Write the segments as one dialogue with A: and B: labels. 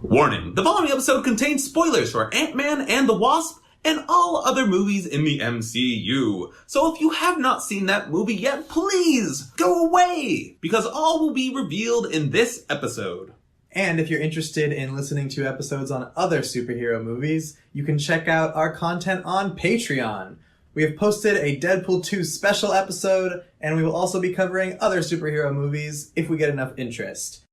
A: Warning, the following episode contains spoilers for Ant-Man and the Wasp and all other movies in the MCU. So if you have not seen that movie yet, please go away, because all will be revealed in this episode.
B: And if you're interested in listening to episodes on other superhero movies, you can check out our content on Patreon. We have posted a Deadpool 2 special episode, and we will also be covering other superhero movies if we get enough interest.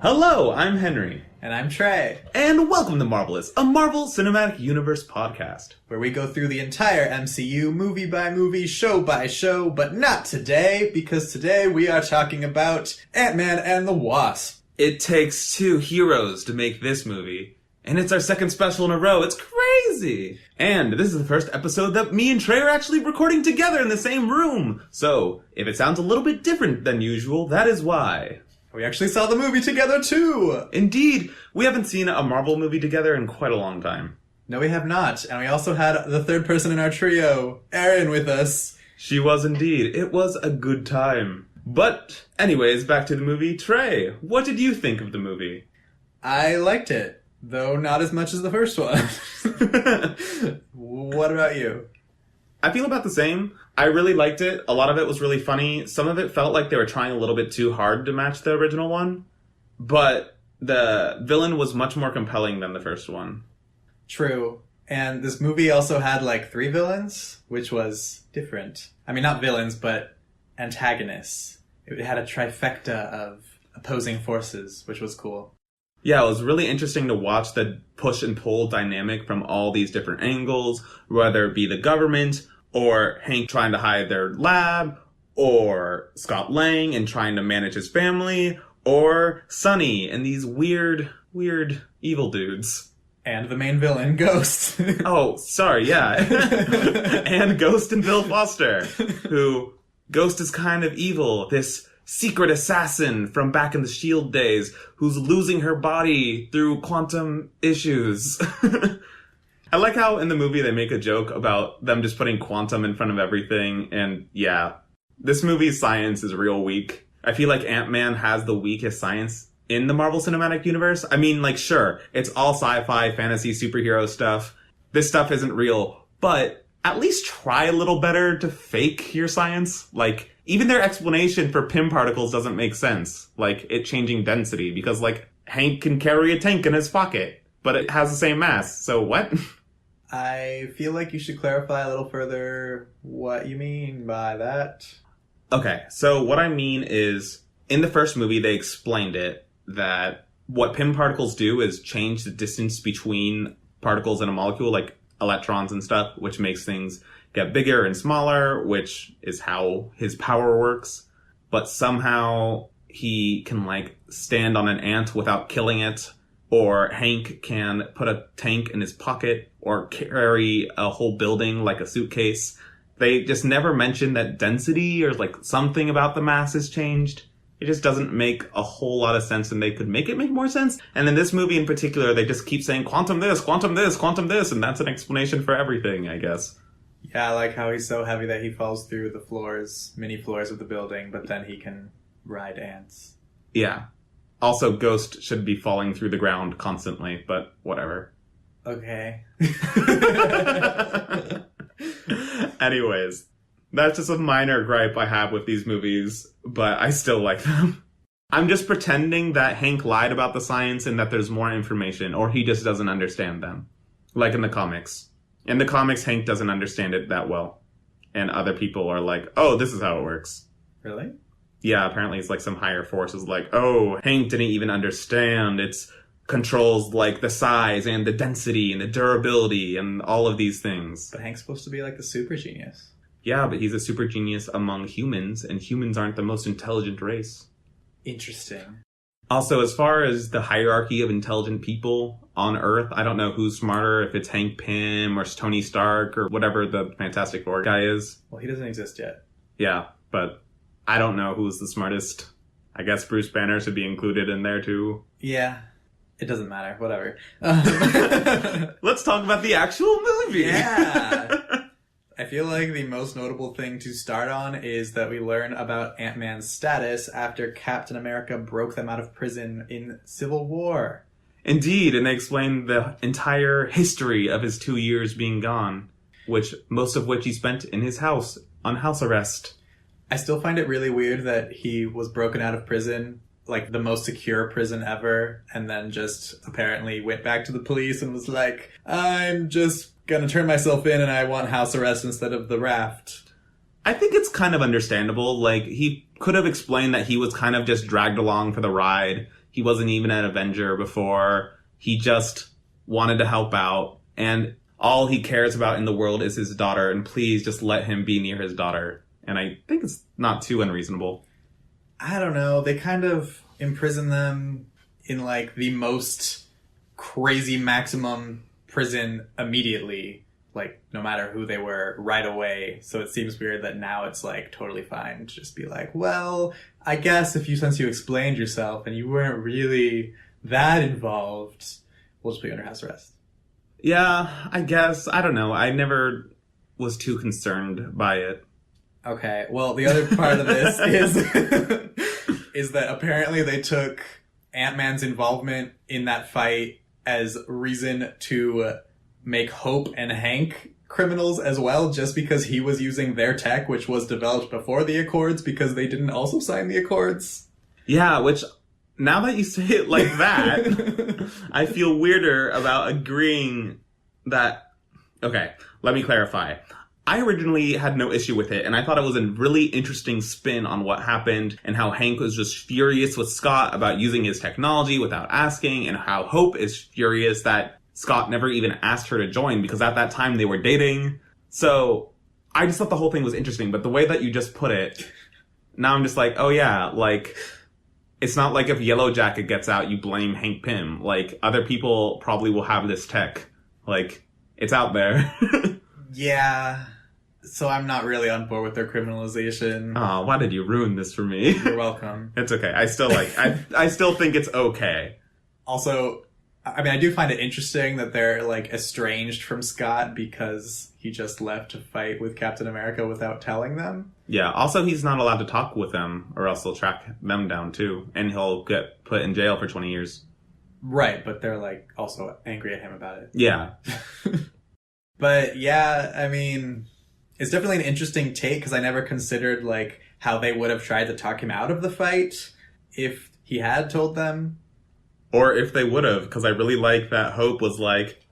A: Hello, I'm Henry.
B: And I'm Trey.
A: And welcome to Marvelous, a Marvel Cinematic Universe podcast,
B: where we go through the entire MCU movie by movie, show by show, but not today, because today we are talking about Ant-Man and the Wasp.
A: It takes two heroes to make this movie, and it's our second special in a row. It's crazy! And this is the first episode that me and Trey are actually recording together in the same room. So, if it sounds a little bit different than usual, that is why.
B: We actually saw the movie together, too!
A: Indeed! We haven't seen a Marvel movie together in quite a long time.
B: No, we have not. And we also had the third person in our trio, Erin, with us.
A: She was indeed. It was a good time. But, anyways, back to the movie. Trey, what did you think of the movie?
B: I liked it, though not as much as the first one. What about you?
A: I feel about the same. I really liked it. A lot of it was really funny. Some of it felt like they were trying a little bit too hard to match the original one. But the villain was much more compelling than the first one.
B: True. And this movie also had like 3 villains, which was different. I mean, not villains, but antagonists. It had a trifecta of opposing forces, which was cool.
A: Yeah, it was really interesting to watch the push and pull dynamic from all these different angles, whether it be the government, or Hank trying to hide their lab, or Scott Lang and trying to manage his family, or Sonny and these weird evil dudes.
B: And the main villain, Ghost.
A: Oh, sorry, yeah. And Ghost and Bill Foster, who, Ghost is kind of evil, this secret assassin from back in the S.H.I.E.L.D. days who's losing her body through quantum issues. I like how in the movie they make a joke about them just putting quantum in front of everything, and yeah, this movie's science is real weak. I feel like Ant-Man has the weakest science in the Marvel Cinematic Universe. I mean, like, sure, it's all sci-fi, fantasy, superhero stuff. This stuff isn't real, but at least try a little better to fake your science. Like, even their explanation for Pym particles doesn't make sense. Like, it changing density, because, like, Hank can carry a tank in his pocket, but it has the same mass, so what?
B: I feel like you should clarify a little further what you mean by that.
A: Okay, so what I mean is, in the first movie, they explained it, that what Pym particles do is change the distance between particles in a molecule, like electrons and stuff, which makes things get bigger and smaller, which is how his power works. But somehow he can, like, stand on an ant without killing it, or Hank can put a tank in his pocket, or carry a whole building like a suitcase. They just never mention that density or, like, something about the mass has changed. It just doesn't make a whole lot of sense, and they could make it make more sense. And in this movie in particular, they just keep saying quantum this, quantum this, quantum this, and that's an explanation for everything, I guess.
B: Yeah, I like how he's so heavy that he falls through the floors, mini floors of the building, but then he can ride ants.
A: Yeah. Also, Ghost should be falling through the ground constantly, but whatever.
B: Okay.
A: Anyways, that's just a minor gripe I have with these movies, but I still like them. I'm just pretending that Hank lied about the science and that there's more information, or he just doesn't understand them. Like in the comics. In the comics, Hank doesn't understand it that well. And other people are like, oh, this is how it works.
B: Really?
A: Yeah, apparently it's like some higher force is like, oh, Hank didn't even understand. It's controls like the size and the density and the durability and all of these things.
B: But Hank's supposed to be like the super genius.
A: Yeah, but he's a super genius among humans, and humans aren't the most intelligent race.
B: Interesting.
A: Also, as far as the hierarchy of intelligent people on Earth, I don't know who's smarter, if it's Hank Pym or Tony Stark or whatever the Fantastic Four guy is.
B: Well, he doesn't exist yet.
A: Yeah, but I don't know who's the smartest. I guess Bruce Banner should be included in there too.
B: Yeah. It doesn't matter. Whatever.
A: Let's talk about the actual movie.
B: Yeah. I feel like the most notable thing to start on is that we learn about Ant-Man's status after Captain America broke them out of prison in Civil War.
A: Indeed, and they explain the entire history of his 2 years being gone, most of which he spent in his house on house arrest.
B: I still find it really weird that he was broken out of prison, like the most secure prison ever, and then just apparently went back to the police and was like, I'm just gonna turn myself in and I want house arrest instead of the raft.
A: I think it's kind of understandable. Like, he could have explained that he was kind of just dragged along for the ride. He wasn't even an Avenger before. He just wanted to help out. And all he cares about in the world is his daughter. And please just let him be near his daughter. And I think it's not too unreasonable.
B: I don't know. They kind of imprison them in, like, the most crazy maximum prison immediately, like, no matter who they were, right away. So it seems weird that now it's, like, totally fine to just be like, well, I guess since you explained yourself and you weren't really that involved, we'll just put you under house arrest.
A: Yeah, I guess. I don't know. I never was too concerned by it.
B: Okay, well, the other part of this is that apparently they took Ant-Man's involvement in that fight as reason to make Hope and Hank criminals as well, just because he was using their tech, which was developed before the Accords, because they didn't also sign the Accords.
A: Yeah, which, now that you say it like that, I feel weirder about agreeing that... Okay, let me clarify. I originally had no issue with it, and I thought it was a really interesting spin on what happened, and how Hank was just furious with Scott about using his technology without asking, and how Hope is furious that Scott never even asked her to join, because at that time they were dating. So, I just thought the whole thing was interesting, but the way that you just put it, now I'm just like, oh yeah, like, it's not like if Yellow Jacket gets out, you blame Hank Pym. Like, other people probably will have this tech. Like, it's out there.
B: Yeah... So I'm not really on board with their criminalization.
A: Oh, why did you ruin this for me?
B: You're welcome.
A: It's okay. I still think it's okay.
B: Also, I mean, I do find it interesting that they're, like, estranged from Scott because he just left to fight with Captain America without telling them.
A: Yeah, also he's not allowed to talk with them, or else they'll track them down too, and he'll get put in jail for 20 years.
B: Right, but they're, like, also angry at him about it.
A: Yeah.
B: But, yeah, I mean... It's definitely an interesting take, because I never considered, like, how they would have tried to talk him out of the fight if he had told them.
A: Or if they would have, because I really like that Hope was like,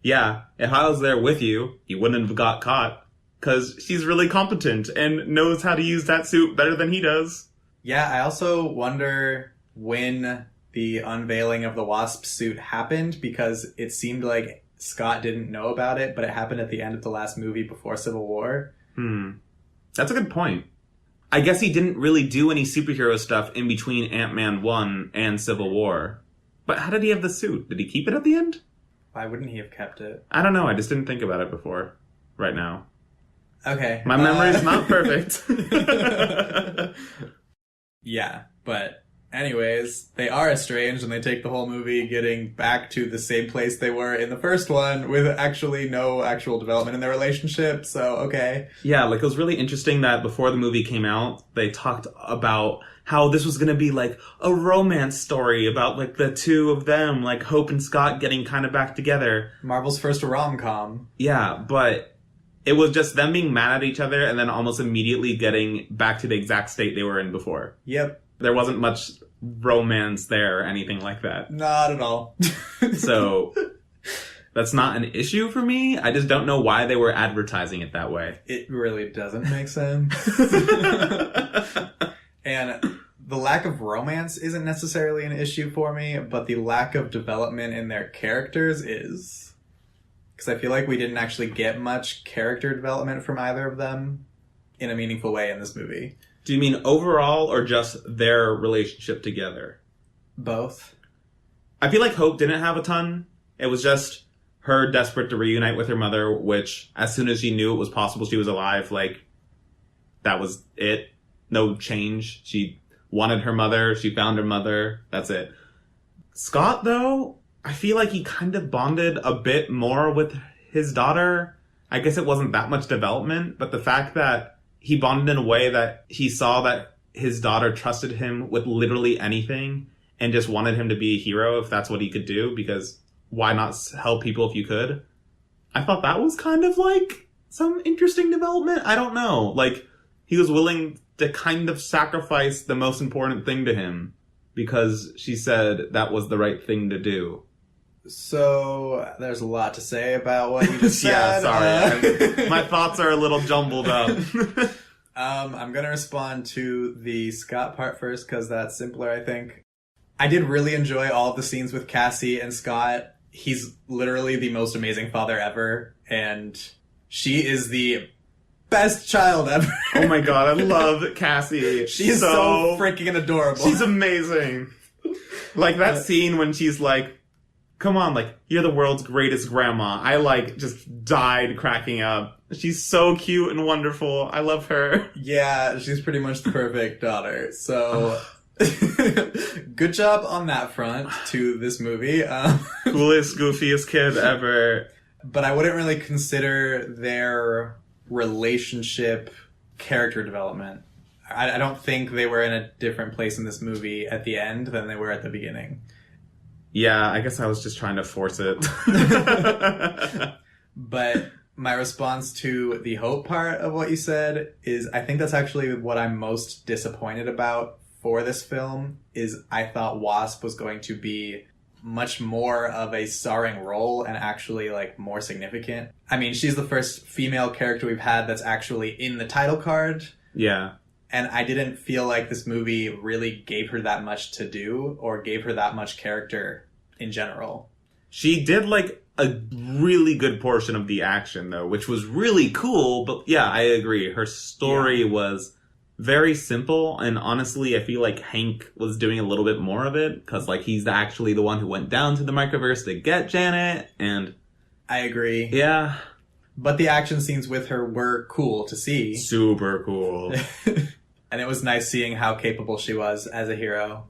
A: yeah, if I was there with you, you wouldn't have got caught. Because she's really competent and knows how to use that suit better than he does.
B: Yeah, I also wonder when the unveiling of the Wasp suit happened, because it seemed like Scott didn't know about it, but it happened at the end of the last movie before Civil War.
A: That's a good point. I guess he didn't really do any superhero stuff in between Ant-Man 1 and Civil War. But how did he have the suit? Did he keep it at the end?
B: Why wouldn't he have kept it?
A: I don't know. I just didn't think about it before. Right now.
B: Okay.
A: My memory's not perfect.
B: Yeah, but... Anyways, they are estranged, and they take the whole movie getting back to the same place they were in the first one with actually no actual development in their relationship, so okay.
A: Yeah, like, it was really interesting that before the movie came out, they talked about how this was gonna be, like, a romance story about, like, the two of them, like, Hope and Scott getting kind of back together.
B: Marvel's first rom-com.
A: Yeah, but it was just them being mad at each other and then almost immediately getting back to the exact state they were in before.
B: Yep.
A: There wasn't much romance there or anything like that.
B: Not at all.
A: So, that's not an issue for me. I just don't know why they were advertising it that way.
B: It really doesn't make sense. And the lack of romance isn't necessarily an issue for me, but the lack of development in their characters is. Because I feel like we didn't actually get much character development from either of them in a meaningful way in this movie.
A: Do you mean overall or just their relationship together?
B: Both.
A: I feel like Hope didn't have a ton. It was just her desperate to reunite with her mother, which as soon as she knew it was possible she was alive, like, that was it. No change. She wanted her mother. She found her mother. That's it. Scott, though, I feel like he kind of bonded a bit more with his daughter. I guess it wasn't that much development, but the fact that he bonded in a way that he saw that his daughter trusted him with literally anything and just wanted him to be a hero if that's what he could do, because why not help people if you could? I thought that was kind of like some interesting development. I don't know. Like, he was willing to kind of sacrifice the most important thing to him because she said that was the right thing to do.
B: So, there's a lot to say about what you just
A: Yeah,
B: said.
A: sorry. My thoughts are a little jumbled up.
B: I'm going to respond to the Scott part first because that's simpler, I think. I did really enjoy all of the scenes with Cassie and Scott. He's literally the most amazing father ever, and she is the best child ever.
A: Oh my god, I love Cassie.
B: She's so freaking adorable.
A: She's amazing. Like that scene when she's like, come on, like, you're the world's greatest grandma. I, like, just died cracking up. She's so cute and wonderful. I love her.
B: Yeah, she's pretty much the perfect daughter. So, good job on that front to this movie.
A: Coolest, goofiest kid ever.
B: But I wouldn't really consider their relationship character development. I don't think they were in a different place in this movie at the end than they were at the beginning.
A: Yeah, I guess I was just trying to force it.
B: But my response to the hope part of what you said is I think that's actually what I'm most disappointed about for this film, is I thought Wasp was going to be much more of a starring role and actually, like, more significant. I mean, she's the first female character we've had that's actually in the title card.
A: Yeah.
B: And I didn't feel like this movie really gave her that much to do or gave her that much character in general.
A: She did, like, a really good portion of the action, though, which was really cool. But yeah, I agree. Her story was very simple. And honestly, I feel like Hank was doing a little bit more of it because, like, he's actually the one who went down to the microverse to get Janet. And
B: I agree.
A: Yeah.
B: But the action scenes with her were cool to see.
A: Super cool.
B: And it was nice seeing how capable she was as a hero.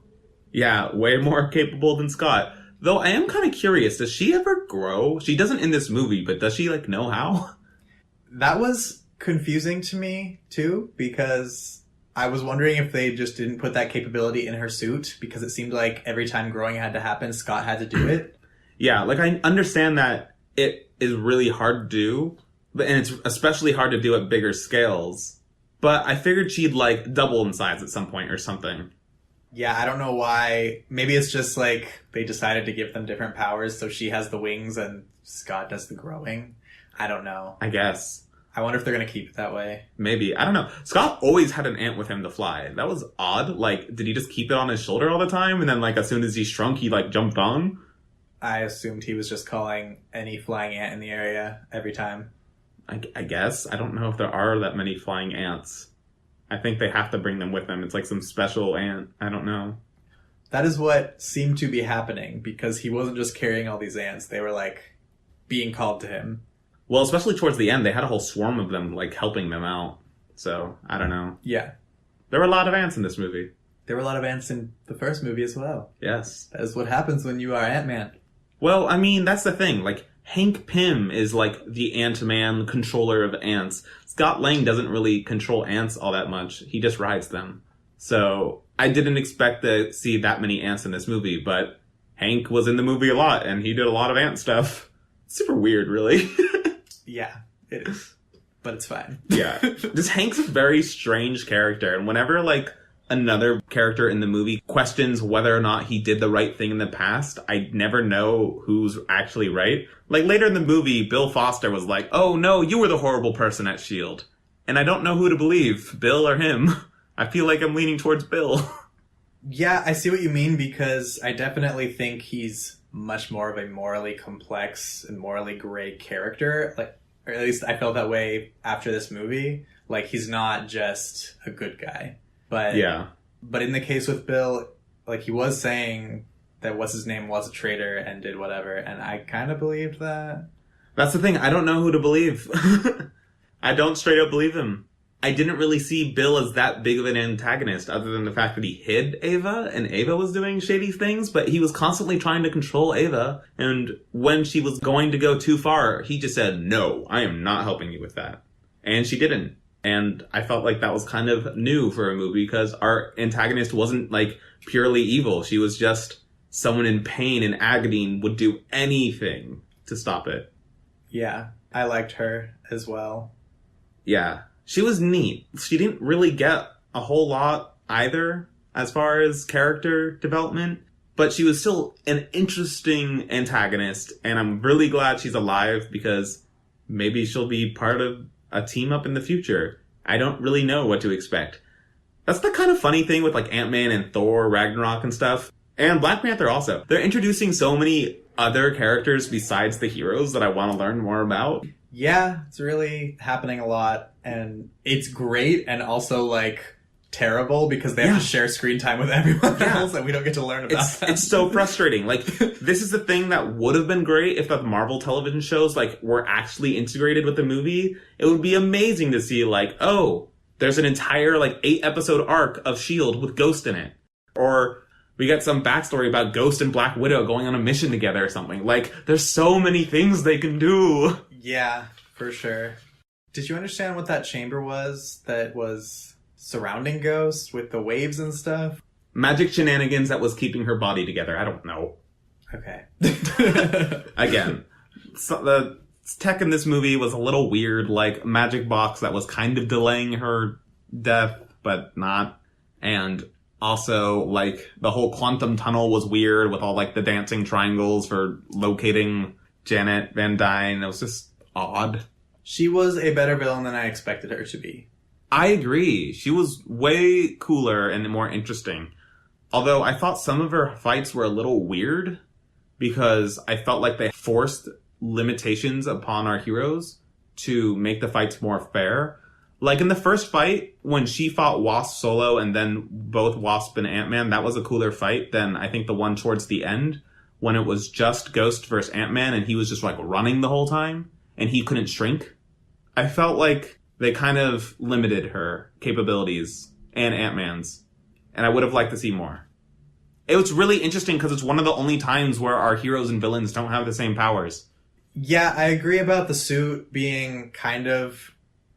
A: Yeah, way more capable than Scott. Though I am kind of curious, does she ever grow? She doesn't in this movie, but does she, like, know how?
B: That was confusing to me, too, because I was wondering if they just didn't put that capability in her suit, because it seemed like every time growing had to happen, Scott had to do it.
A: Yeah, like, I understand that it is really hard to do, and it's especially hard to do at bigger scales. But I figured she'd, like, double in size at some point or something.
B: Yeah, I don't know why. Maybe it's just, like, they decided to give them different powers, so she has the wings and Scott does the growing. I don't know.
A: I guess.
B: I wonder if they're going to keep it that way.
A: Maybe. I don't know. Scott always had an ant with him to fly. That was odd. Like, did he just keep it on his shoulder all the time? And then, like, as soon as he shrunk, he, like, jumped on?
B: I assumed he was just calling any flying ant in the area every time.
A: I guess. I don't know if there are that many flying ants. I think they have to bring them with them. It's like some special ant. I don't know.
B: That is what seemed to be happening, because he wasn't just carrying all these ants. They were, like, being called to him.
A: Well, especially towards the end, they had a whole swarm of them, like, helping them out. So, I don't know.
B: Yeah.
A: There were a lot of ants in this movie.
B: There were a lot of ants in the first movie as well.
A: Yes.
B: That is what happens when you are Ant-Man.
A: Well, I mean, that's the thing. Like, Hank Pym is, like, the Ant-Man controller of ants. Scott Lang doesn't really control ants all that much. He just rides them. So, I didn't expect to see that many ants in this movie, but Hank was in the movie a lot, and he did a lot of ant stuff. Super weird, really.
B: Yeah, it is. But it's fine.
A: Yeah. Just Hank's a very strange character, and whenever, like, another character in the movie questions whether or not he did the right thing in the past, I never know who's actually right. Like, later in the movie, Bill Foster was like, oh no, you were the horrible person at S.H.I.E.L.D. And I don't know who to believe, Bill or him. I feel like I'm leaning towards Bill.
B: Yeah, I see what you mean, because I definitely think he's much more of a morally complex and morally gray character. Like, or at least I felt that way after this movie. Like, he's not just a good guy. But
A: yeah.
B: But in the case with Bill, like, he was saying that what's-his-name was a traitor and did whatever, and I kind of believed that.
A: That's the thing. I don't know who to believe. I don't straight up believe him. I didn't really see Bill as that big of an antagonist other than the fact that he hid Ava and Ava was doing shady things, but he was constantly trying to control Ava. And when she was going to go too far, he just said, no, I am not helping you with that. And she didn't. And I felt like that was kind of new for a movie because our antagonist wasn't like purely evil. She was just someone in pain and agony and would do anything to stop it.
B: Yeah, I liked her as well.
A: Yeah. She was neat. She didn't really get a whole lot either as far as character development, but she was still an interesting antagonist, and I'm really glad she's alive because maybe she'll be part of a team up in the future. I don't really know what to expect. That's the kind of funny thing with like Ant-Man and Thor, Ragnarok and stuff, and Black Panther also. They're introducing so many other characters besides the heroes that I want to learn more about.
B: Yeah, it's really happening a lot, and it's great and also, like, terrible because they have to share screen time with everyone else and we don't get to learn about them.
A: It's so frustrating. Like, this is the thing that would have been great if the Marvel television shows, like, were actually integrated with the movie. It would be amazing to see, like, oh, there's an entire, like, 8-episode arc of S.H.I.E.L.D. with Ghost in it. Or we got some backstory about Ghost and Black Widow going on a mission together or something. Like, there's so many things they can do.
B: Yeah, for sure. Did you understand what that chamber was that was surrounding Ghost with the waves and stuff?
A: Magic shenanigans that was keeping her body together. I don't know.
B: Okay.
A: Again, so the tech in this movie was a little weird, like magic box that was kind of delaying her death, but not. And also, like, the whole quantum tunnel was weird with all, like, the dancing triangles for locating Janet Van Dyne. It was just odd.
B: She was a better villain than I expected her to be.
A: I agree. She was way cooler and more interesting. Although I thought some of her fights were a little weird because I felt like they forced limitations upon our heroes to make the fights more fair. Like in the first fight, when she fought Wasp solo and then both Wasp and Ant-Man, that was a cooler fight than I think the one towards the end when it was just Ghost versus Ant-Man and he was just like running the whole time and he couldn't shrink. I felt like they kind of limited her capabilities and Ant-Man's, and I would have liked to see more. It was really interesting because it's one of the only times where our heroes and villains don't have the same powers.
B: Yeah, I agree about the suit being kind of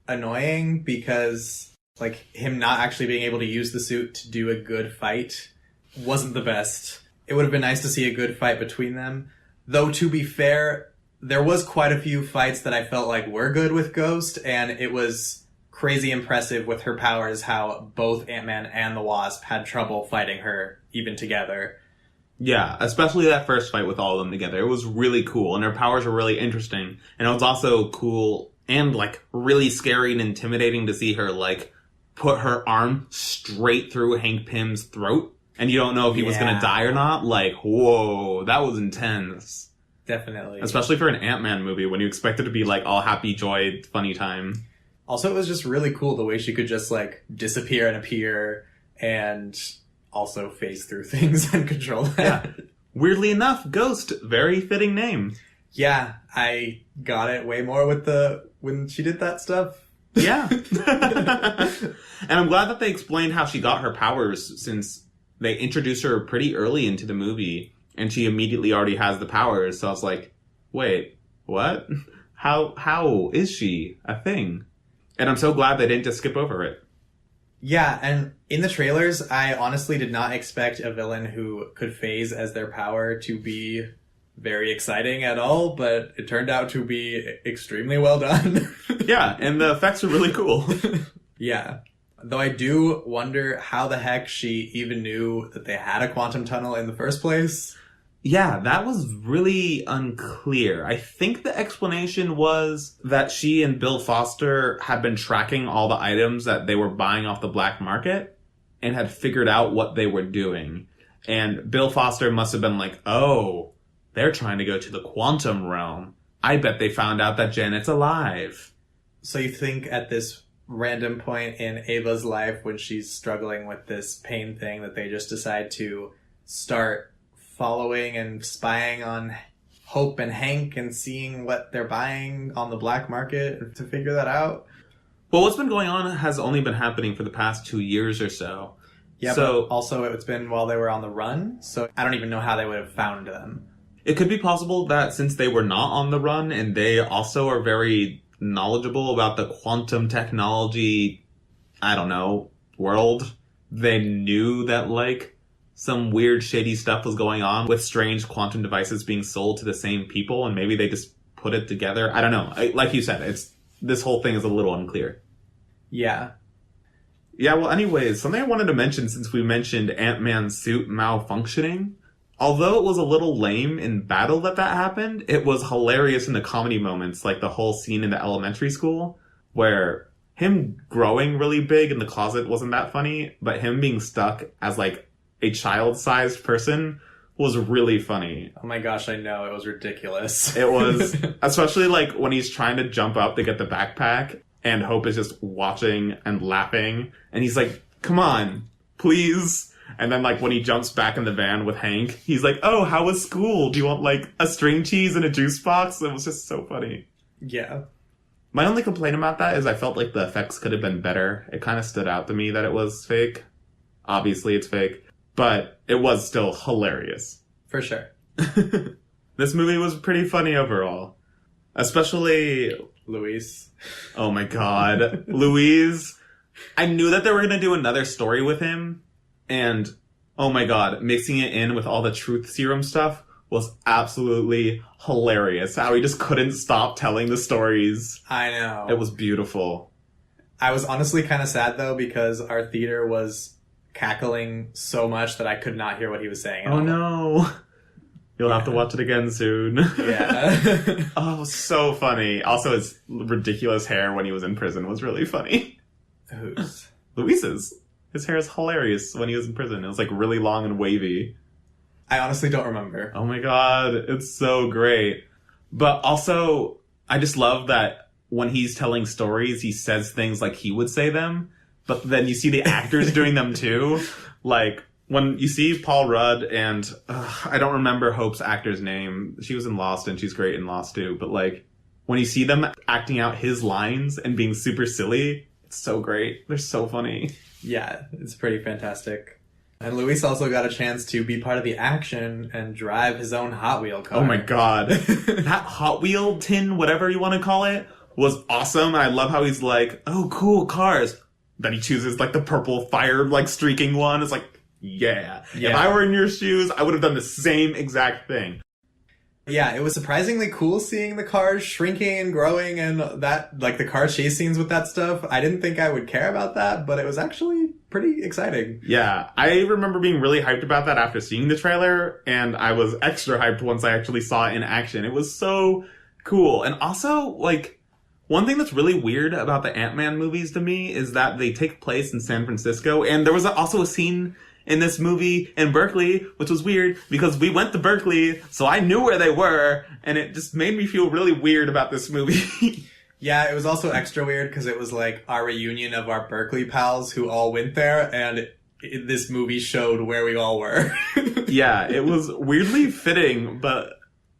B: annoying because, like, him not actually being able to use the suit to do a good fight wasn't the best. It would have been nice to see a good fight between them. Though, to be fair, there was quite a few fights that I felt like were good with Ghost, and it was crazy impressive with her powers how both Ant-Man and the Wasp had trouble fighting her even together.
A: Yeah, especially that first fight with all of them together. It was really cool, and her powers were really interesting. And it was also cool and, like, really scary and intimidating to see her, like, put her arm straight through Hank Pym's throat, and you don't know if he was gonna die or not. Like, whoa, that was intense.
B: Definitely.
A: Especially for an Ant-Man movie when you expect it to be, like, all happy, joy, funny time.
B: Also, it was just really cool the way she could just, like, disappear and appear and also phase through things and control that.
A: Yeah. Weirdly enough, Ghost, very fitting name.
B: Yeah, I got it way more with when she did that stuff.
A: Yeah. And I'm glad that they explained how she got her powers since they introduced her pretty early into the movie. And she immediately already has the powers, so I was like, wait, what? How is she a thing? And I'm so glad they didn't just skip over it.
B: Yeah, and in the trailers, I honestly did not expect a villain who could phase as their power to be very exciting at all, but it turned out to be extremely well done.
A: Yeah, and the effects are really cool.
B: Yeah. Though I do wonder how the heck she even knew that they had a quantum tunnel in the first place.
A: Yeah, that was really unclear. I think the explanation was that she and Bill Foster had been tracking all the items that they were buying off the black market and had figured out what they were doing. And Bill Foster must have been like, oh, they're trying to go to the quantum realm. I bet they found out that Janet's alive.
B: So you think at this random point in Ava's life when she's struggling with this pain thing that they just decide to start following and spying on Hope and Hank and seeing what they're buying on the black market to figure that out?
A: Well, what's been going on has only been happening for the past 2 years or so.
B: Yeah,
A: So
B: but also it's been while they were on the run, so I don't even know how they would have found them.
A: it could be possible that since they were not on the run and they also are very knowledgeable about the quantum technology, I don't know, world, they knew that, like, some weird shady stuff was going on with strange quantum devices being sold to the same people, and maybe they just put it together. I don't know. Like you said, this whole thing is a little unclear.
B: Yeah.
A: Yeah, well, anyways, something I wanted to mention since we mentioned Ant-Man's suit malfunctioning. Although it was a little lame in battle that happened, it was hilarious in the comedy moments, like the whole scene in the elementary school, where him growing really big in the closet wasn't that funny, but him being stuck as, like, a child-sized person was really funny.
B: Oh my gosh, I know. It was ridiculous.
A: It was, especially, like, when he's trying to jump up to get the backpack, and Hope is just watching and laughing, and he's like, come on, please. And then, like, when he jumps back in the van with Hank, he's like, oh, how was school? Do you want, like, a string cheese and a juice box? It was just so funny.
B: Yeah.
A: My only complaint about that is I felt like the effects could have been better. It kind of stood out to me that it was fake. Obviously, it's fake. But it was still hilarious.
B: For sure.
A: This movie was pretty funny overall. Especially
B: Luis.
A: Oh my god. Louise. I knew that they were going to do another story with him. And, oh my god, mixing it in with all the truth serum stuff was absolutely hilarious. How he just couldn't stop telling the stories.
B: I know.
A: It was beautiful.
B: I was honestly kind of sad, though, because our theater was cackling so much that I could not hear what he was saying at all.
A: Oh no. You'll have to watch it again soon.
B: Yeah.
A: Oh, so funny. Also, his ridiculous hair when he was in prison was really funny.
B: Whose?
A: Luis's. His hair is hilarious when he was in prison. It was, like, really long and wavy.
B: I honestly don't remember.
A: Oh my god, it's so great. But also, I just love that when he's telling stories, he says things like he would say them, but then you see the actors doing them too. Like, when you see Paul Rudd and, I don't remember Hope's actor's name. She was in Lost and she's great in Lost too, but, like, when you see them acting out his lines and being super silly, it's so great. They're so funny.
B: Yeah, it's pretty fantastic. And Luis also got a chance to be part of the action and drive his own Hot Wheel car.
A: Oh my god. That Hot Wheel tin, whatever you want to call it, was awesome. And I love how he's like, oh, cool, cars. Then he chooses, like, the purple fire, like, streaking one. It's like, yeah. If I were in your shoes, I would have done the same exact thing.
B: Yeah, it was surprisingly cool seeing the cars shrinking and growing and that, like, the car chase scenes with that stuff. I didn't think I would care about that, but it was actually pretty exciting.
A: Yeah, I remember being really hyped about that after seeing the trailer, and I was extra hyped once I actually saw it in action. It was so cool. And also, like, one thing that's really weird about the Ant-Man movies to me is that they take place in San Francisco, and there was also a scene in this movie in Berkeley, which was weird because we went to Berkeley, so I knew where they were, and it just made me feel really weird about this movie.
B: Yeah, it was also extra weird because it was like our reunion of our Berkeley pals who all went there, and this movie showed where we all were.
A: Yeah, it was weirdly fitting, but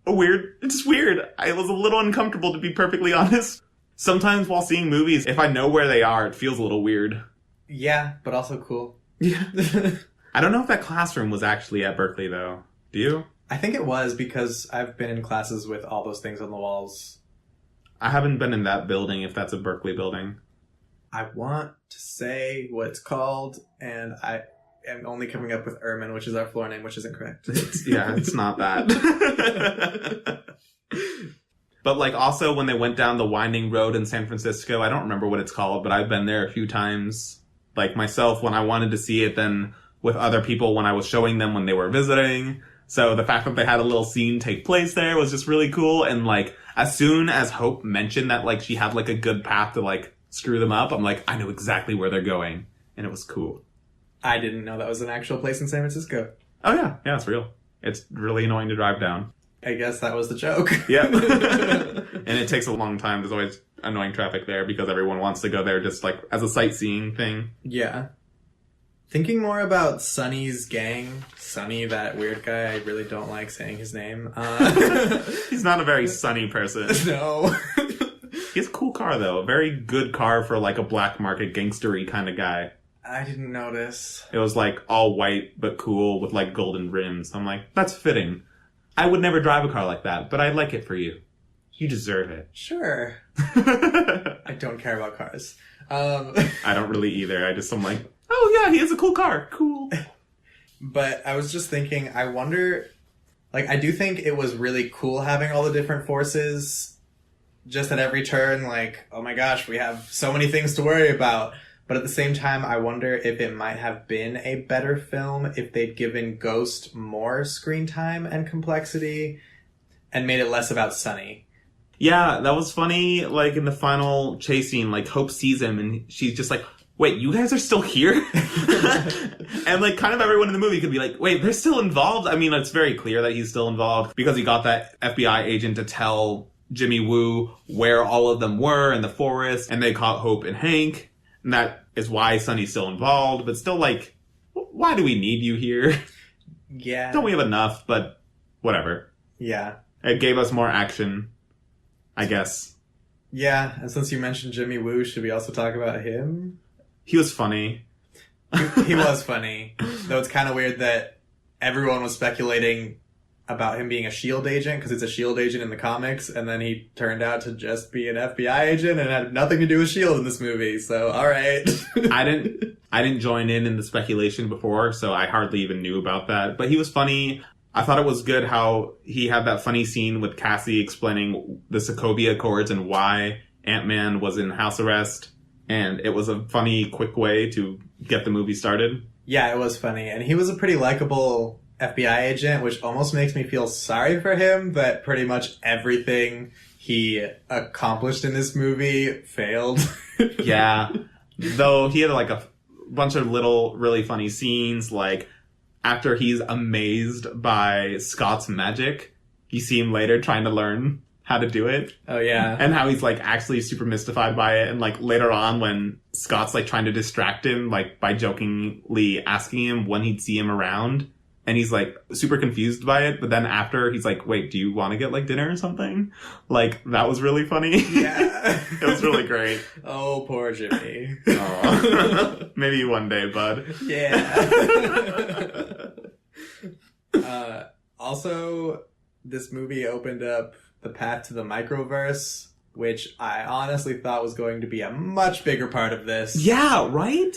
A: it's just weird. I was a little uncomfortable, to be perfectly honest. Sometimes while seeing movies, if I know where they are, it feels a little weird.
B: Yeah, but also cool.
A: Yeah. I don't know if that classroom was actually at Berkeley, though. Do you?
B: I think it was because I've been in classes with all those things on the walls.
A: I haven't been in that building, if that's a Berkeley building.
B: I want to say what it's called, and I am only coming up with Ermin, which is our floor name, which isn't correct.
A: It's not that. But, like, also when they went down the winding road in San Francisco, I don't remember what it's called, but I've been there a few times. Like, myself, when I wanted to see it, then with other people when I was showing them when they were visiting. So the fact that they had a little scene take place there was just really cool. And, like, as soon as Hope mentioned that, like, she had, like, a good path to, like, screw them up, I'm like, I know exactly where they're going. And it was cool.
B: I didn't know that was an actual place in San Francisco.
A: Oh, yeah. Yeah, it's real. It's really annoying to drive down.
B: I guess that was the joke.
A: Yeah. And it takes a long time. There's always annoying traffic there because everyone wants to go there just, like, as a sightseeing thing.
B: Yeah. Thinking more about Sonny's gang. Sonny, that weird guy, I really don't like saying his name.
A: He's not a very sunny person.
B: No.
A: He has a cool car, though. A very good car for, like, a black market gangstery kind of guy.
B: I didn't notice.
A: It was, like, all white but cool with, like, golden rims. I'm like, that's fitting. I would never drive a car like that, but I like it for you. You deserve it.
B: Sure. I don't care about cars.
A: I don't really either. I'm like, oh yeah, he has a cool car. Cool.
B: But I was just thinking, I wonder... Like, I do think it was really cool having all the different forces just at every turn. Like, oh my gosh, we have so many things to worry about. But at the same time, I wonder if it might have been a better film if they'd given Ghost more screen time and complexity and made it less about Sunny.
A: Yeah, that was funny. Like, in the final chase scene, like, Hope sees him and she's just like, wait, you guys are still here? And, like, kind of everyone in the movie could be like, wait, they're still involved? I mean, it's very clear that he's still involved because he got that FBI agent to tell Jimmy Woo where all of them were in the forest, and they caught Hope and Hank. And that is why Sunny's still involved, but still, like, why do we need you here?
B: Yeah.
A: Don't we have enough? But whatever.
B: Yeah.
A: It gave us more action, I guess.
B: Yeah, and since you mentioned Jimmy Woo, should we also talk about him?
A: He was funny.
B: He was funny. Though it's kind of weird that everyone was speculating about him being a SHIELD agent, because it's a SHIELD agent in the comics, and then he turned out to just be an FBI agent and had nothing to do with SHIELD in this movie, so alright.
A: I didn't join in the speculation before, so I hardly even knew about that. But he was funny. I thought it was good how he had that funny scene with Cassie explaining the Sokovia Accords and why Ant-Man was in house arrest. And it was a funny, quick way to get the movie started.
B: Yeah, it was funny. And he was a pretty likable FBI agent, which almost makes me feel sorry for him that pretty much everything he accomplished in this movie failed.
A: Yeah. Though he had like a bunch of little really funny scenes, like after he's amazed by Scott's magic, you see him later trying to learn how to do it.
B: Oh, yeah.
A: And how he's, like, actually super mystified by it. And, like, later on when Scott's, like, trying to distract him, like, by jokingly asking him when he'd see him around. And he's, like, super confused by it. But then after, he's like, wait, do you want to get, like, dinner or something? Like, that was really funny.
B: Yeah.
A: It was really great.
B: Oh, poor Jimmy.
A: Aw. Maybe one day, bud.
B: Yeah. Also, this movie opened up the path to the microverse, which I honestly thought was going to be a much bigger part of this.
A: Yeah, right?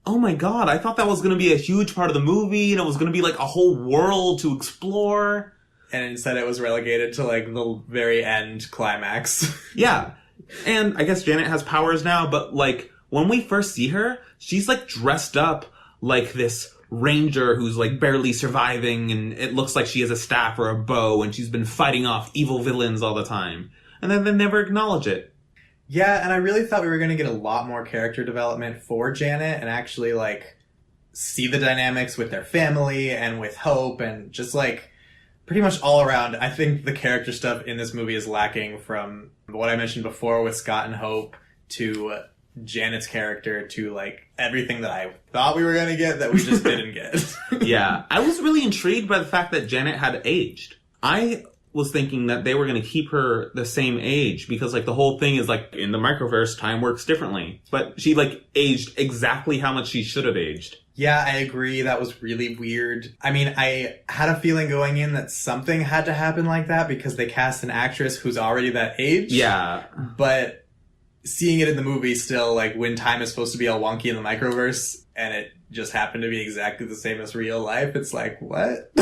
A: Oh my god, I thought that was going to be a huge part of the movie, and it was going to be like a whole world to explore.
B: And instead it was relegated to like the very end climax.
A: Yeah. And I guess Janet has powers now, but like when we first see her, she's like dressed up like this ranger who's like barely surviving, and it looks like she has a staff or a bow and she's been fighting off evil villains all the time. And then they never acknowledge it.
B: Yeah, and I really thought we were going to get a lot more character development for Janet and actually like see the dynamics with their family and with Hope and just like pretty much all around. I think the character stuff in this movie is lacking, from what I mentioned before with Scott and Hope to Janet's character to like everything that I thought we were going to get that we just didn't get.
A: Yeah, I was really intrigued by the fact that Janet had aged. I was thinking that they were going to keep her the same age because like the whole thing is like in the microverse time works differently, but she like aged exactly how much she should have aged.
B: Yeah, I agree. That was really weird. I mean, I had a feeling going in that something had to happen like that because they cast an actress who's already that age.
A: Yeah.
B: But seeing it in the movie still, like, when time is supposed to be all wonky in the microverse, and it just happened to be exactly the same as real life, it's like, what?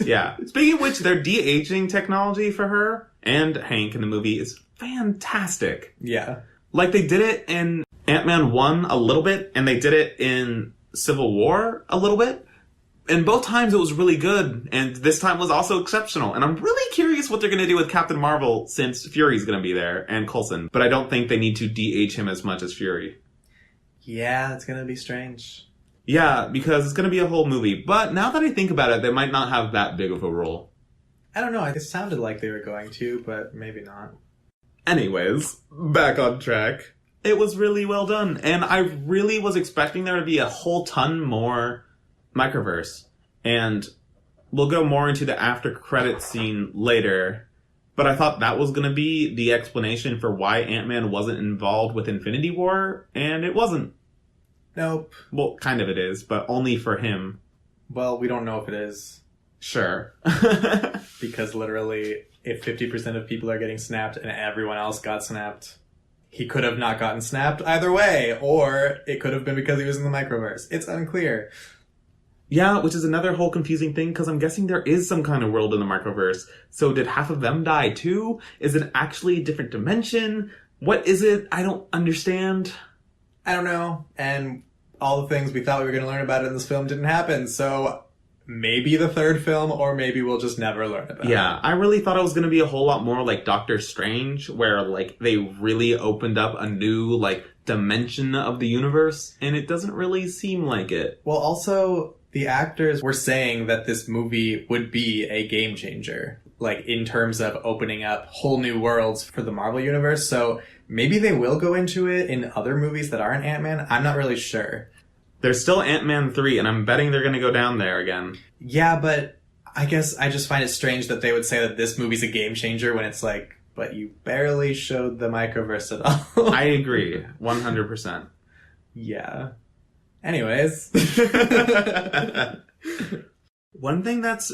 A: Yeah. Speaking of which, their de-aging technology for her and Hank in the movie is fantastic.
B: Yeah.
A: Like, they did it in Ant-Man 1 a little bit, and they did it in Civil War a little bit. And both times it was really good, and this time was also exceptional. And I'm really curious what they're going to do with Captain Marvel, since Fury's going to be there, and Coulson. But I don't think they need to de-age him as much as Fury.
B: Yeah, it's going to be strange.
A: Yeah, because it's going to be a whole movie. But now that I think about it, they might not have that big of a role.
B: I don't know, it sounded like they were going to, but maybe not.
A: Anyways, back on track. It was really well done, and I really was expecting there to be a whole ton more microverse. And we'll go more into the after credits scene later, But I thought that was going to be the explanation for why Ant-Man wasn't involved with Infinity War, and it wasn't.
B: Nope.
A: Well, kind of it is, but only for him.
B: Well, we don't know if it is.
A: Sure.
B: Because literally, if 50% of people are getting snapped and everyone else got snapped, he could have not gotten snapped either way, or it could have been because he was in the microverse. It's unclear.
A: Yeah, which is another whole confusing thing, because I'm guessing there is some kind of world in the microverse. So did half of them die too? Is it actually a different dimension? What is it? I don't understand.
B: I don't know. And all the things we thought we were going to learn about in this film didn't happen. So maybe the third film, or maybe we'll just never learn about it.
A: Yeah, I really thought it was going to be a whole lot more like Doctor Strange, where like they really opened up a new like dimension of the universe, and it doesn't really seem like it.
B: Well, also, the actors were saying that this movie would be a game changer, like in terms of opening up whole new worlds for the Marvel Universe. So maybe they will go into it in other movies that aren't Ant-Man. I'm not really sure.
A: There's still Ant-Man 3, and I'm betting they're going to go down there again.
B: Yeah, but I guess I just find it strange that they would say that this movie's a game changer when it's like, but you barely showed the microverse at all.
A: I agree, 100%.
B: Yeah. Anyways.
A: One thing that's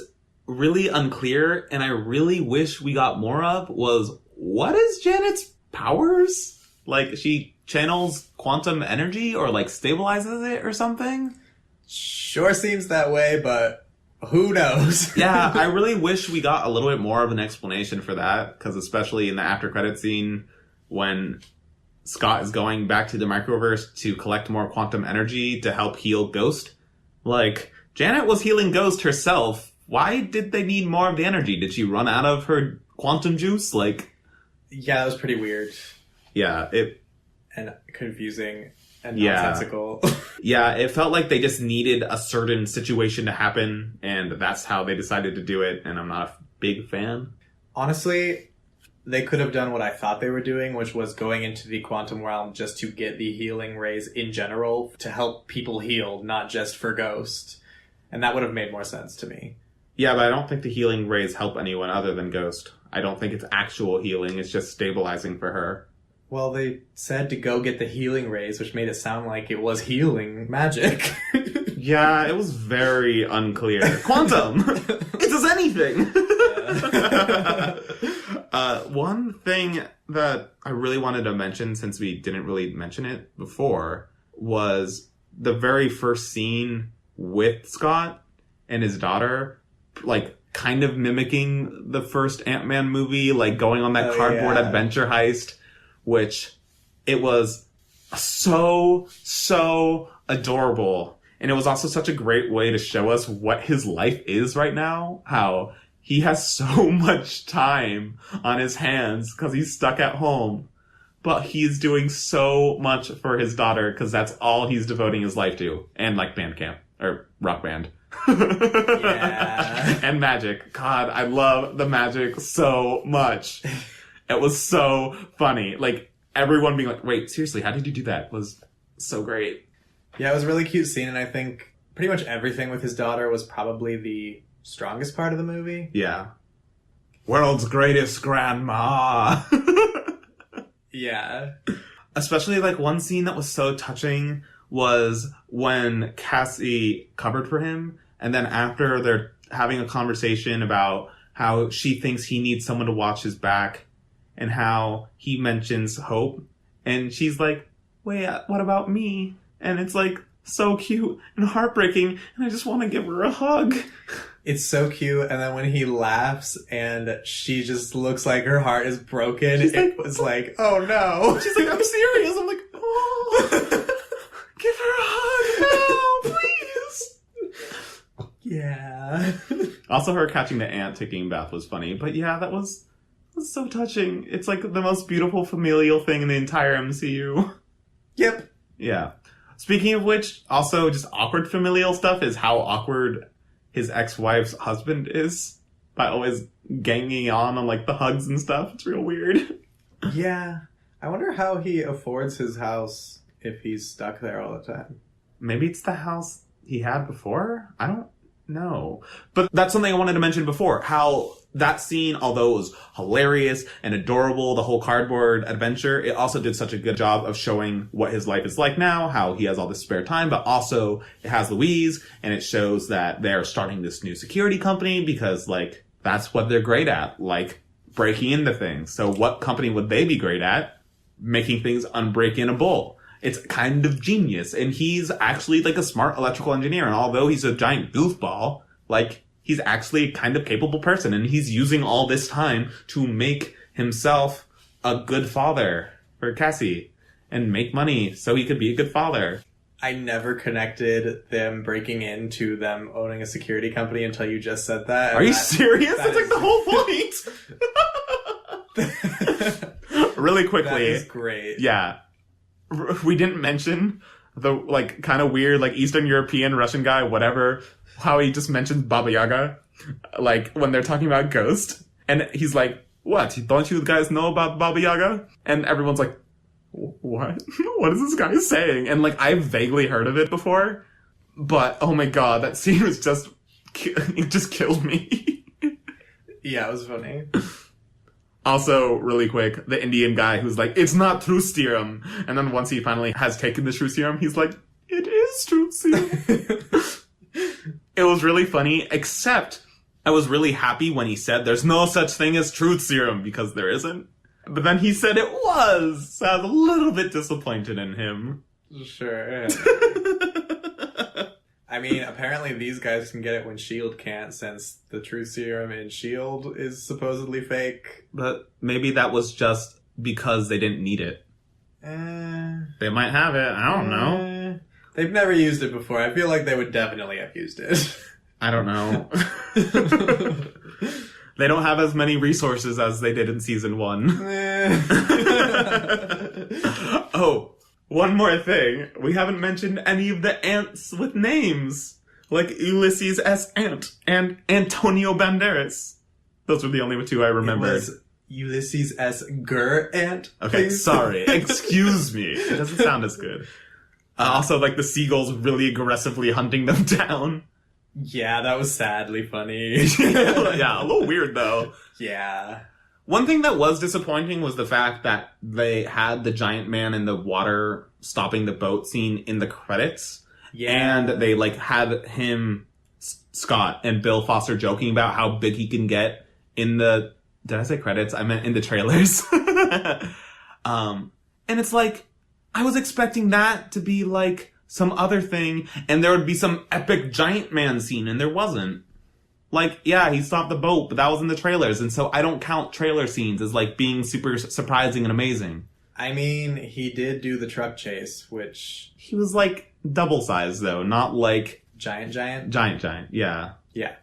A: really unclear, and I really wish we got more of, was what is Janet's powers? Like, she channels quantum energy or, like, stabilizes it or something?
B: Sure seems that way, but who knows?
A: Yeah, I really wish we got a little bit more of an explanation for that, because especially in the after credit scene when Scott is going back to the microverse to collect more quantum energy to help heal Ghost. Like, Janet was healing Ghost herself. Why did they need more of the energy? Did she run out of her quantum juice? Like,
B: yeah, that was pretty weird.
A: Yeah,
B: and confusing and
A: Yeah.
B: nonsensical.
A: Yeah, it felt like they just needed a certain situation to happen, and that's how they decided to do it, and I'm not a big fan.
B: Honestly, they could have done what I thought they were doing, which was going into the quantum realm just to get the healing rays in general to help people heal, not just for Ghost. And that would have made more sense to me.
A: Yeah, but I don't think the healing rays help anyone other than Ghost. I don't think it's actual healing, it's just stabilizing for her.
B: Well, they said to go get the healing rays, which made it sound like it was healing magic.
A: Yeah, it was very unclear. Quantum! It does anything! One thing that I really wanted to mention, since we didn't really mention it before, was the very first scene with Scott and his daughter, like, kind of mimicking the first Ant-Man movie, like going on that cardboard adventure heist, which it was so adorable. And it was also such a great way to show us what his life is right now, how he has so much time on his hands because he's stuck at home. But he's doing so much for his daughter because that's all he's devoting his life to. And like band camp, or rock band.
B: Yeah.
A: And magic. God, I love the magic so much. It was so funny. Like, everyone being like, wait, seriously, how did you do that? Was so great.
B: Yeah, it was a really cute scene, and I think pretty much everything with his daughter was probably the strongest part of the movie.
A: Yeah. World's greatest grandma.
B: Yeah.
A: Especially, like, one scene that was so touching was when Cassie covered for him, and then after they're having a conversation about how she thinks he needs someone to watch his back, and how he mentions Hope, and she's like, wait, what about me? And it's like so cute and heartbreaking, and I just want to give her a hug.
B: It's so cute, and then when he laughs and she just looks like her heart is broken,
A: She's
B: it
A: like,
B: was like, oh no.
A: She's like, I'm serious. I'm like, oh, give her a hug now, please.
B: Yeah.
A: Also, her catching the ant taking a bath was funny, but yeah, that was so touching. It's like the most beautiful familial thing in the entire MCU.
B: Yep.
A: Yeah. Speaking of which, also just awkward familial stuff is how awkward his ex-wife's husband is by always ganging on like the hugs and stuff. It's real weird.
B: Yeah. I wonder how he affords his house if he's stuck there all the time.
A: Maybe it's the house he had before? I don't know. But that's something I wanted to mention before. How that scene, although it was hilarious and adorable, the whole cardboard adventure, it also did such a good job of showing what his life is like now, how he has all this spare time, but also it has Louise, and it shows that they're starting this new security company because, like, that's what they're great at, like, breaking into things. So what company would they be great at? Making things unbreak-inable. It's kind of genius, and he's actually, like, a smart electrical engineer, and although he's a giant goofball, like, he's actually a kind of capable person, and he's using all this time to make himself a good father for Cassie and make money so he could be a good father.
B: I never connected them breaking into them owning a security company until you just said that.
A: Are you serious? That's like the whole point. Really quickly.
B: That is great.
A: Yeah. We didn't mention the, like, kind of weird, like, Eastern European, Russian guy, whatever, how he just mentions Baba Yaga, like, when they're talking about Ghost. And he's like, what? Don't you guys know about Baba Yaga? And everyone's like, what? What is this guy saying? And, like, I've vaguely heard of it before, but, oh my god, that scene was just, it just killed me.
B: Yeah, it was funny.
A: Also, really quick, the Indian guy who's like, it's not truth serum. And then once he finally has taken the truth serum, he's like, it is truth serum. It was really funny, except I was really happy when he said there's no such thing as truth serum, because there isn't. But then he said it was, so I was a little bit disappointed in him.
B: Sure. I mean, apparently these guys can get it when S.H.I.E.L.D. can't, since the truth serum in S.H.I.E.L.D. is supposedly fake.
A: But maybe that was just because they didn't need it. They might have it, I don't know.
B: They've never used it before. I feel like they would definitely have used it.
A: I don't know. They don't have as many resources as they did in season 1. Oh, one more thing. We haven't mentioned any of the ants with names. Like Ulysses S. Ant and Antonio Banderas. Those were the only two I remembered.
B: It was Ulysses S. Ant.
A: Okay,
B: please.
A: sorry. Excuse me. It doesn't sound as good. Also, like, the seagulls really aggressively hunting them down.
B: Yeah, that was sadly funny.
A: Yeah, a little weird, though.
B: Yeah.
A: One thing that was disappointing was the fact that they had the giant man in the water stopping the boat scene in the credits.
B: Yeah.
A: And they, like, had him, Scott, and Bill Foster joking about how big he can get in the... Did I say credits? I meant in the trailers. And it's like, I was expecting that to be, like, some other thing, and there would be some epic giant man scene, and there wasn't. Like, yeah, he stopped the boat, but that was in the trailers, and so I don't count trailer scenes as, like, being super surprising and amazing.
B: I mean, he did do the truck chase, which...
A: He was, like, double sized, though, not, like...
B: Giant?
A: Giant, yeah.
B: Yeah.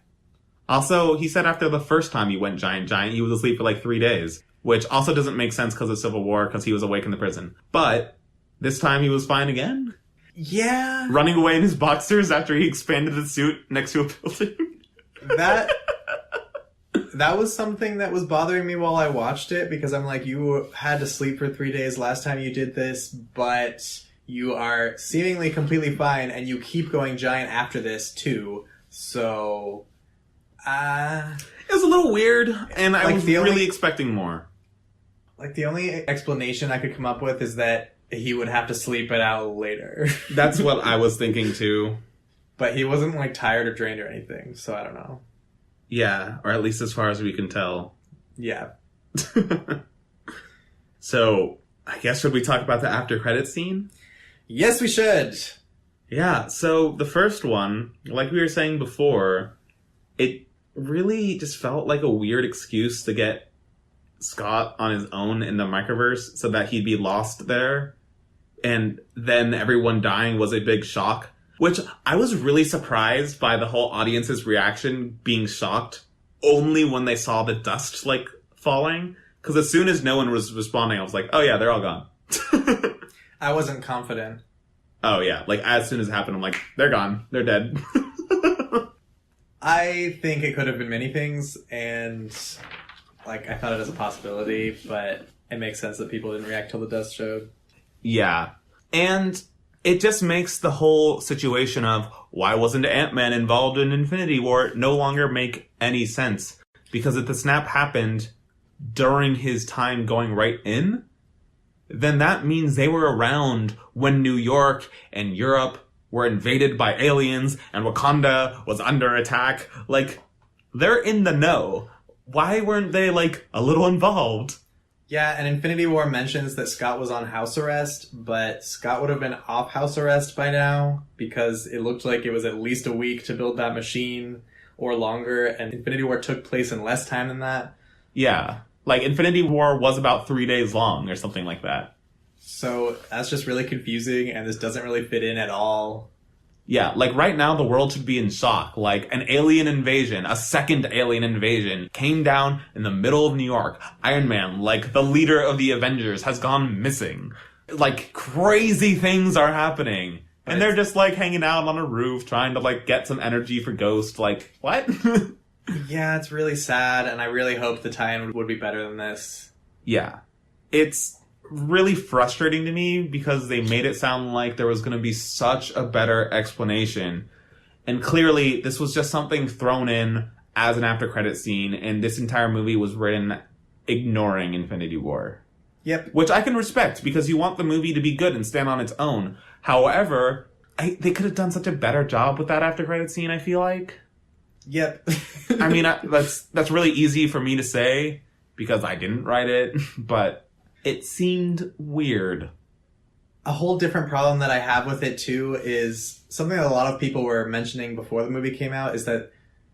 A: Also, he said after the first time he went giant, he was asleep for, like, 3 days, which also doesn't make sense because of Civil War, because he was awake in the prison. But, this time he was fine again?
B: Yeah.
A: Running away in his boxers after he expanded the suit next to a building.
B: That was something that was bothering me while I watched it, because I'm like, you had to sleep for 3 days last time you did this, but you are seemingly completely fine, and you keep going giant after this, too. So,
A: it was a little weird, and I was really expecting more.
B: Like, the only explanation I could come up with is that he would have to sleep it out later.
A: That's what I was thinking, too.
B: But he wasn't, like, tired or drained or anything, so I don't know.
A: Yeah, or at least as far as we can tell.
B: Yeah.
A: So, I guess should we talk about the after credits scene?
B: Yes, we should!
A: Yeah, so the first one, like we were saying before, it really just felt like a weird excuse to get Scott on his own in the microverse so that he'd be lost there. And then everyone dying was a big shock. Which I was really surprised by the whole audience's reaction being shocked only when they saw the dust, like, falling. Because as soon as no one was responding, I was like, oh yeah, they're all gone.
B: I wasn't confident.
A: Oh yeah, like, as soon as it happened, I'm like, they're gone. They're dead.
B: I think it could have been many things, and, like, I thought it as a possibility, but it makes sense that people didn't react till the dust showed.
A: Yeah. And it just makes the whole situation of why wasn't Ant-Man involved in Infinity War no longer make any sense. Because if the snap happened during his time going right in, then that means they were around when New York and Europe were invaded by aliens and Wakanda was under attack. Like, they're in the know. Why weren't they, like, a little involved?
B: Yeah, and Infinity War mentions that Scott was on house arrest, but Scott would have been off house arrest by now because it looked like it was at least a week to build that machine or longer, and Infinity War took place in less time than that.
A: Yeah. Like, Infinity War was about 3 days long or something like that.
B: So that's just really confusing, and this doesn't really fit in at all.
A: Yeah, like right now the world should be in shock. Like an alien invasion, a second alien invasion came down in the middle of New York. Iron Man, like the leader of the Avengers, has gone missing. Like crazy things are happening. And they're just like hanging out on a roof trying to like get some energy for Ghost. Like, what?
B: Yeah, it's really sad, and I really hope the tie-in would be better than this.
A: Yeah. It's really frustrating to me because they made it sound like there was going to be such a better explanation. And clearly, this was just something thrown in as an after-credit scene, and this entire movie was written ignoring Infinity War.
B: Yep.
A: Which I can respect, because you want the movie to be good and stand on its own. However, they could have done such a better job with that after-credit scene, I feel like.
B: Yep.
A: I mean, that's really easy for me to say, because I didn't write it, but it seemed weird.
B: A whole different problem that I have with it, too, is something that a lot of people were mentioning before the movie came out, is that,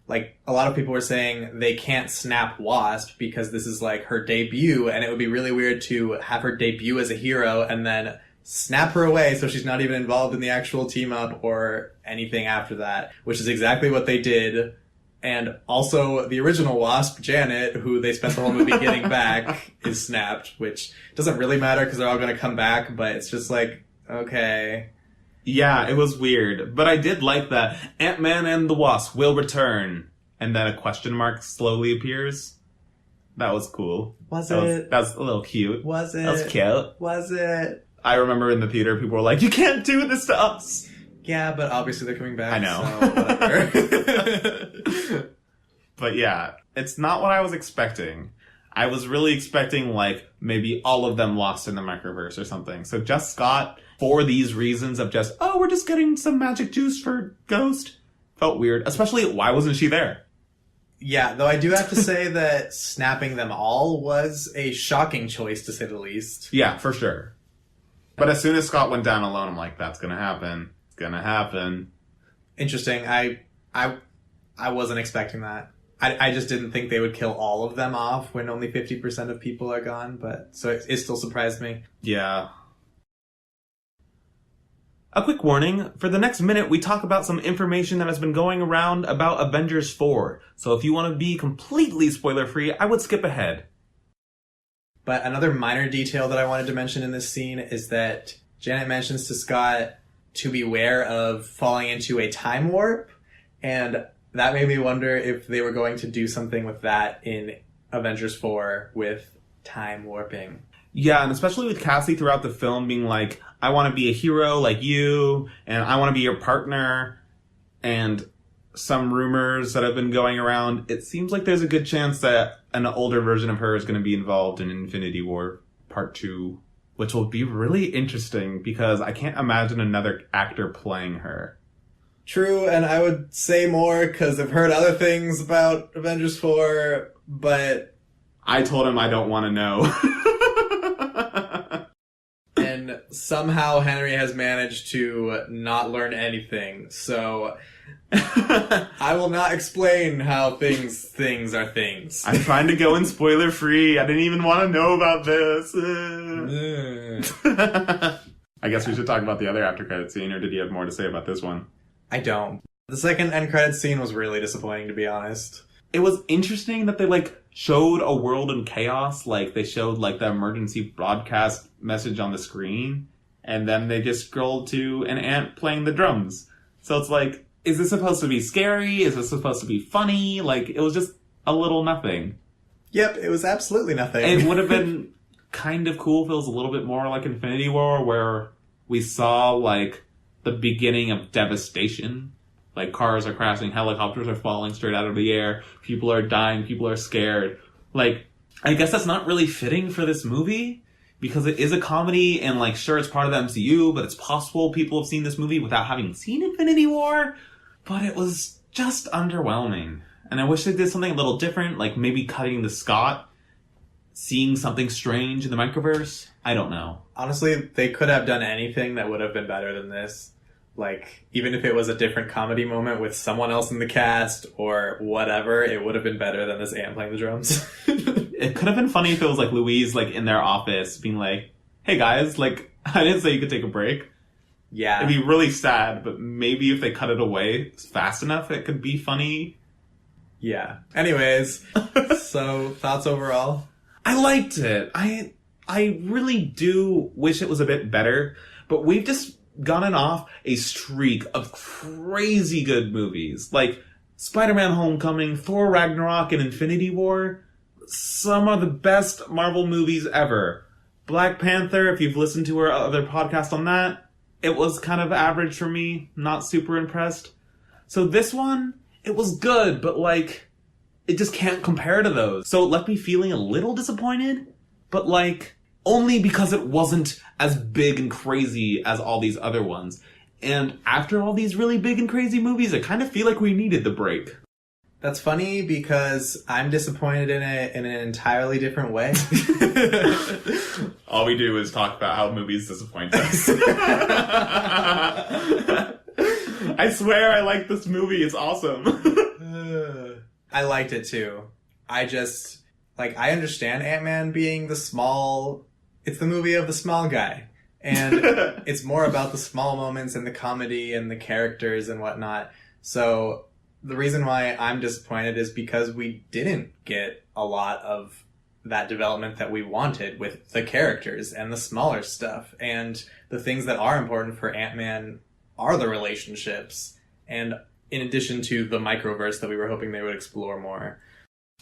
B: like, a lot of people were saying they can't snap Wasp because this is, like, her debut, and it would be really weird to have her debut as a hero and then snap her away so she's not even involved in the actual team-up or anything after that, which is exactly what they did. And also, the original Wasp, Janet, who they spent the whole movie getting back, is snapped, which doesn't really matter because they're all going to come back, but it's just like, okay.
A: Yeah, it was weird. But I did like that Ant-Man and the Wasp will return. And then a question mark slowly appears. That was cool.
B: Was
A: That
B: it?
A: was a little cute.
B: Was it?
A: That was cute.
B: Was it?
A: I remember in the theater, people were like, you can't do this to us!
B: Yeah, but obviously they're coming back.
A: I know.
B: So whatever.
A: But yeah, it's not what I was expecting. I was really expecting, like, maybe all of them lost in the microverse or something. So just Scott, for these reasons of just, oh, we're just getting some magic juice for Ghost, felt weird. Especially, why wasn't she there?
B: Yeah, though I do have to say that snapping them all was a shocking choice, to say the least.
A: Yeah, for sure. But as soon as Scott went down alone, I'm like, that's gonna happen. It's gonna happen.
B: Interesting. I wasn't expecting that. I just didn't think they would kill all of them off when only 50% of people are gone, but so it still surprised me.
A: Yeah. A quick warning, for the next minute we talk about some information that has been going around about Avengers 4, so if you want to be completely spoiler-free, I would skip ahead.
B: But another minor detail that I wanted to mention in this scene is that Janet mentions to Scott to beware of falling into a time warp, and that made me wonder if they were going to do something with that in Avengers 4 with time warping.
A: Yeah, and especially with Cassie throughout the film being like, I want to be a hero like you, and I want to be your partner, and some rumors that have been going around, it seems like there's a good chance that an older version of her is going to be involved in Infinity War Part 2, which will be really interesting because I can't imagine another actor playing her.
B: True, and I would say more because I've heard other things about Avengers 4, but...
A: I told him I don't want to know.
B: And somehow Henry has managed to not learn anything, so... I will not explain how things are things.
A: I'm trying to go in spoiler free. I didn't even want to know about this. I guess we should talk about the other after credit scene, or did you have more to say about this one?
B: I don't. The second end credits scene was really disappointing, to be honest.
A: It was interesting that they, like, showed a world in chaos. Like, they showed, like, the emergency broadcast message on the screen, and then they just scrolled to an ant playing the drums. So it's like, is this supposed to be scary? Is this supposed to be funny? Like, it was just a little nothing.
B: Yep, it was absolutely nothing.
A: It would have been kind of cool if it was a little bit more like Infinity War, where we saw, like, the beginning of devastation. Like, cars are crashing, helicopters are falling straight out of the air, people are dying, people are scared. Like, I guess that's not really fitting for this movie, because it is a comedy, and, like, sure, it's part of the MCU, but it's possible people have seen this movie without having seen Infinity War, but it was just underwhelming. And I wish they did something a little different, like maybe cutting the Scott, seeing something strange in the microverse. I don't know.
B: Honestly, they could have done anything that would have been better than this. Like, even if it was a different comedy moment with someone else in the cast or whatever, it would have been better than this ant playing the drums.
A: It could have been funny if it was, like, Louise, like, in their office being like, hey guys, like, I didn't say you could take a break.
B: Yeah.
A: It'd be really sad, but maybe if they cut it away fast enough, it could be funny.
B: Yeah. Anyways, so thoughts overall?
A: I liked it. I really do wish it was a bit better, but we've just gotten off a streak of crazy good movies. Like, Spider-Man Homecoming, Thor Ragnarok, and Infinity War. Some of the best Marvel movies ever. Black Panther, if you've listened to our other podcast on that, it was kind of average for me. Not super impressed. So this one, it was good, but, like, it just can't compare to those. So it left me feeling a little disappointed, but, like, only because it wasn't as big and crazy as all these other ones. And after all these really big and crazy movies, I kind of feel like we needed the break.
B: That's funny because I'm disappointed in it in an entirely different way.
A: All we do is talk about how movies disappoint us. I swear I like this movie. It's awesome.
B: I liked it too. I just, like, I understand Ant-Man being the small... It's the movie of the small guy. And it's more about the small moments and the comedy and the characters and whatnot. So the reason why I'm disappointed is because we didn't get a lot of that development that we wanted with the characters and the smaller stuff. And the things that are important for Ant-Man are the relationships. And in addition to the microverse that we were hoping they would explore more.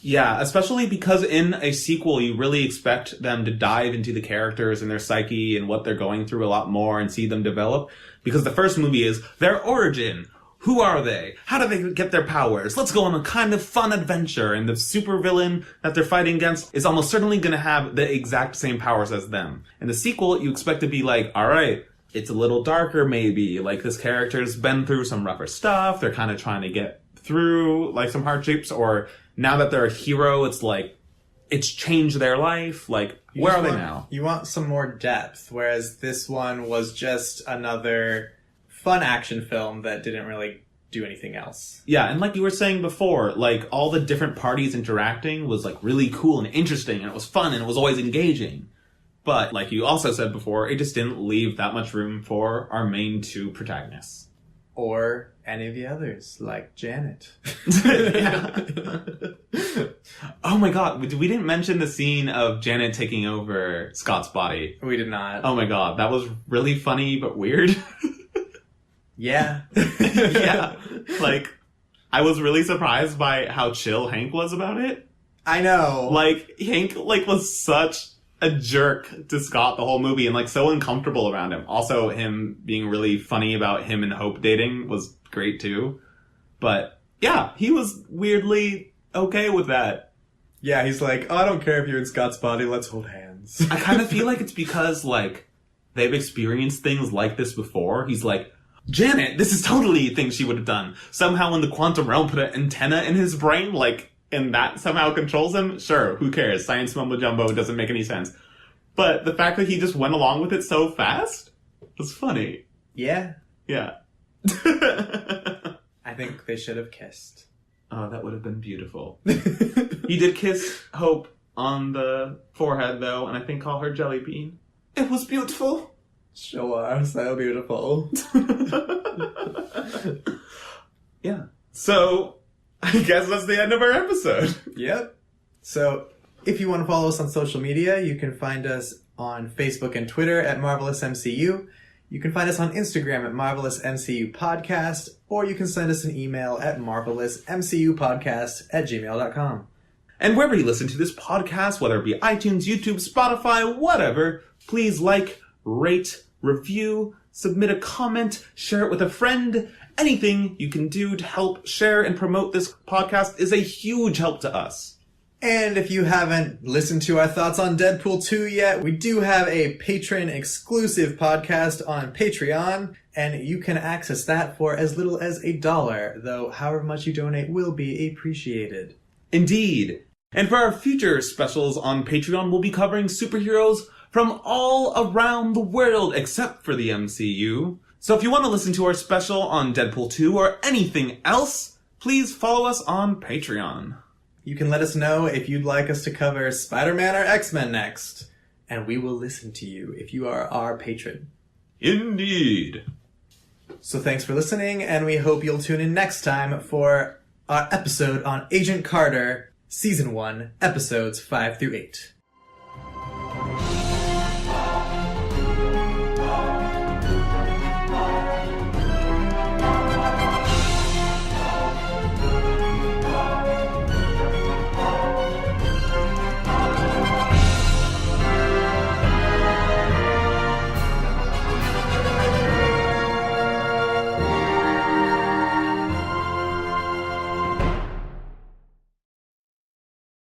A: Yeah, especially because in a sequel, you really expect them to dive into the characters and their psyche and what they're going through a lot more and see them develop. Because the first movie is their origin. Who are they? How do they get their powers? Let's go on a kind of fun adventure. And the supervillain that they're fighting against is almost certainly going to have the exact same powers as them. In the sequel, you expect to be like, all right, it's a little darker maybe. Like, this character's been through some rougher stuff. They're kind of trying to get through, like, some hardships. Or now that they're a hero, it's like, it's changed their life. Like, where are they now?
B: You want some more depth, whereas this one was just another fun action film that didn't really do anything else.
A: Yeah, and like you were saying before, like, all the different parties interacting was, like, really cool and interesting, and it was fun, and it was always engaging. But, like you also said before, it just didn't leave that much room for our main two protagonists.
B: Or any of the others, like Janet.
A: Yeah. Oh my god, we didn't mention the scene of Janet taking over Scott's body.
B: We did not.
A: Oh my god, that was really funny but weird.
B: Yeah.
A: Yeah. Like, I was really surprised by how chill Hank was about it.
B: I know.
A: Like, Hank, like, was such a jerk to Scott the whole movie and, like, so uncomfortable around him. Also, him being really funny about him and Hope dating was great, too. But, yeah, he was weirdly okay with that.
B: Yeah, he's like, oh, I don't care if you're in Scott's body, let's hold hands.
A: I kind of feel like it's because, like, they've experienced things like this before. He's like, Janet, this is totally a thing she would have done. Somehow in the quantum realm put an antenna in his brain, like, and that somehow controls him? Sure, who cares? Science mumbo-jumbo doesn't make any sense. But the fact that he just went along with it so fast was funny.
B: Yeah.
A: Yeah.
B: I think they should have kissed.
A: Oh, that would have been beautiful. He did kiss Hope on the forehead, though, and I think call her Jelly Bean. It was beautiful.
B: Sure, so beautiful.
A: Yeah. So, I guess that's the end of our episode.
B: Yep. So, if you want to follow us on social media, you can find us on Facebook and Twitter at Marvelous MCU. You can find us on Instagram at Marvelous MCU Podcast, or you can send us an email at marvelousmcupodcast@gmail.com.
A: And wherever you listen to this podcast, whether it be iTunes, YouTube, Spotify, whatever, please like, rate, review, submit a comment, share it with a friend. Anything you can do to help share and promote this podcast is a huge help to us.
B: And if you haven't listened to our thoughts on Deadpool 2 yet, we do have a patron-exclusive podcast on Patreon, and you can access that for as little as $1, though however much you donate will be appreciated.
A: Indeed. And for our future specials on Patreon, we'll be covering superheroes from all around the world except for the MCU. So if you want to listen to our special on Deadpool 2 or anything else, please follow us on Patreon.
B: You can let us know if you'd like us to cover Spider-Man or X-Men next, and we will listen to you if you are our patron.
A: Indeed.
B: So thanks for listening, and we hope you'll tune in next time for our episode on Agent Carter, Season 1, Episodes 5 through 8.